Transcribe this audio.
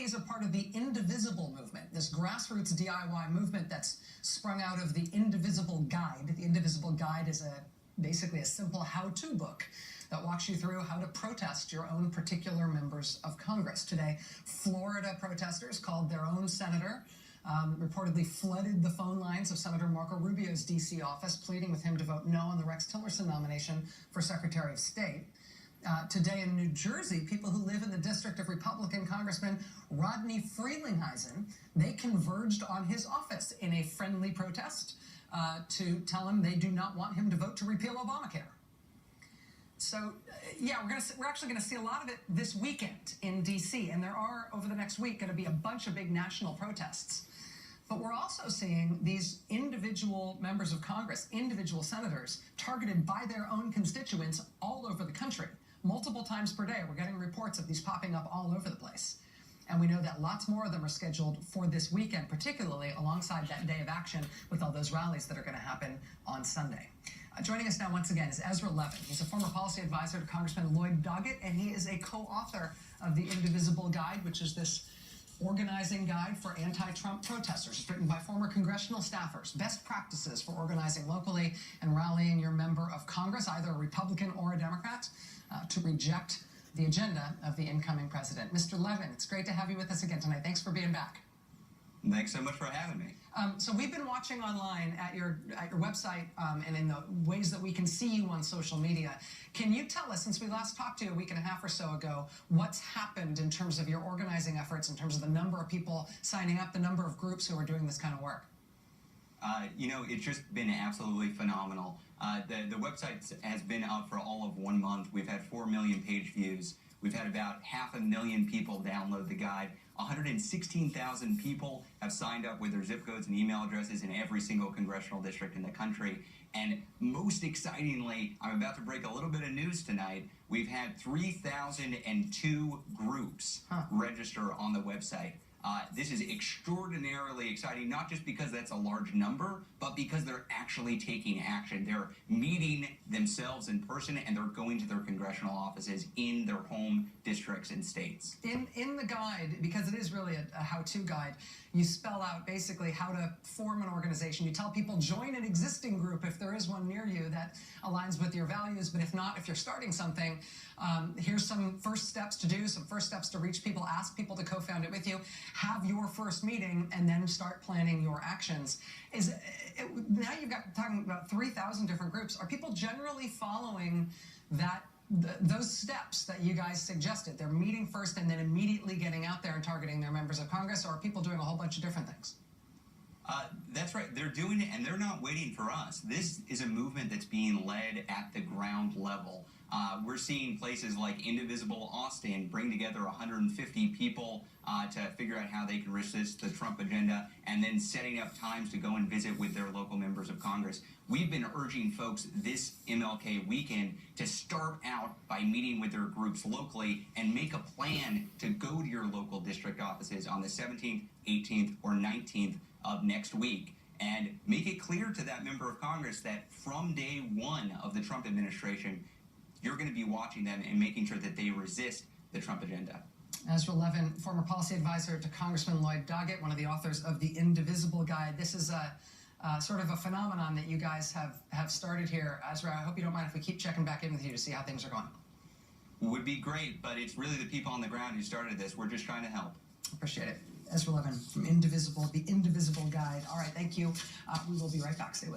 is a part of the Indivisible movement, this grassroots DIY movement that's sprung out of the Indivisible Guide. The Indivisible Guide is basically a simple how-to book that walks you through how to protest your own particular members of Congress. Today, Florida protesters called their own senator, reportedly flooded the phone lines of Senator Marco Rubio's D.C. office, pleading with him to vote no on the Rex Tillerson nomination for Secretary of State. Today in New Jersey, people who live in the district of Republican Congressman Rodney Frelinghuysen, they converged on his office in a friendly protest to tell him they do not want him to vote to repeal Obamacare. So, yeah, we're actually going to see a lot of it this weekend in D.C., and there are, over the next week, going to be a bunch of big national protests. But we're also seeing these individual members of Congress, individual senators, targeted by their own constituents all over the country. Multiple times per day, we're getting reports of these popping up all over the place. And we know that lots more of them are scheduled for this weekend, particularly alongside that day of action with all those rallies that are going to happen on Sunday. Joining us now once again is Ezra Levin. He's a former policy advisor to Congressman Lloyd Doggett, and he is a co-author of the Indivisible Guide, which is this organizing guide for anti-Trump protesters. It's written by former congressional staffers. Best practices for organizing locally and rallying your member of Congress, either a Republican or a Democrat, to reject the agenda of the incoming president. Mr. Levin, it's great to have you with us again tonight. Thanks for being back. Thanks so much for having me. So we've been watching online at your website and in the ways that we can see you on social media. Can you tell us, since we last talked to you a week and a half or so ago, what's happened in terms of your organizing efforts, in terms of the number of people signing up, the number of groups who are doing this kind of work? It's just been absolutely phenomenal. The website has been up for all of 1 month. We've had 4 million page views. We've had about 500,000 people download the guide. 116,000 people have signed up with their zip codes and email addresses in every single congressional district in the country. And most excitingly, I'm about to break a little bit of news tonight. We've had 3,002 groups register on the website. This is extraordinarily exciting, not just because that's a large number, but because they're actually taking action. They're meeting themselves in person, and they're going to their congressional offices in their home districts and states. In the guide, because it is really a how-to guide, you spell out basically how to form an organization. You tell people join an existing group if there is one near you that aligns with your values, but if not, if you're starting something, here's some first steps to do, some first steps to reach people, ask people to co-found it with you, have your first meeting, and then start planning your actions. Now you've got talking about 3,000 different groups. Are people generally following those steps that you guys suggested? They're meeting first and then immediately getting out there and targeting their members of Congress, or are people doing a whole bunch of different things? That's right. They're doing it, and they're not waiting for us. This is a movement that's being led at the ground level. We're seeing places like Indivisible Austin bring together 150 people to figure out how they can resist the Trump agenda, and then setting up times to go and visit with their local members of Congress. We've been urging folks this MLK weekend to start out by meeting with their groups locally and make a plan to go to your local district offices on the 17th, 18th, or 19th of next week, and make it clear to that member of Congress that from day one of the Trump administration, you're going to be watching them and making sure that they resist the Trump agenda. Ezra Levin, former policy advisor to Congressman Lloyd Doggett, one of the authors of the Indivisible Guide. This is sort of a phenomenon that you guys have started here. Ezra, I hope you don't mind if we keep checking back in with you to see how things are going. Would be great, but it's really the people on the ground who started this. We're just trying to help. Appreciate it. Ezra Levin from Indivisible, the Indivisible Guide. All right, thank you. We will be right back. Stay with us.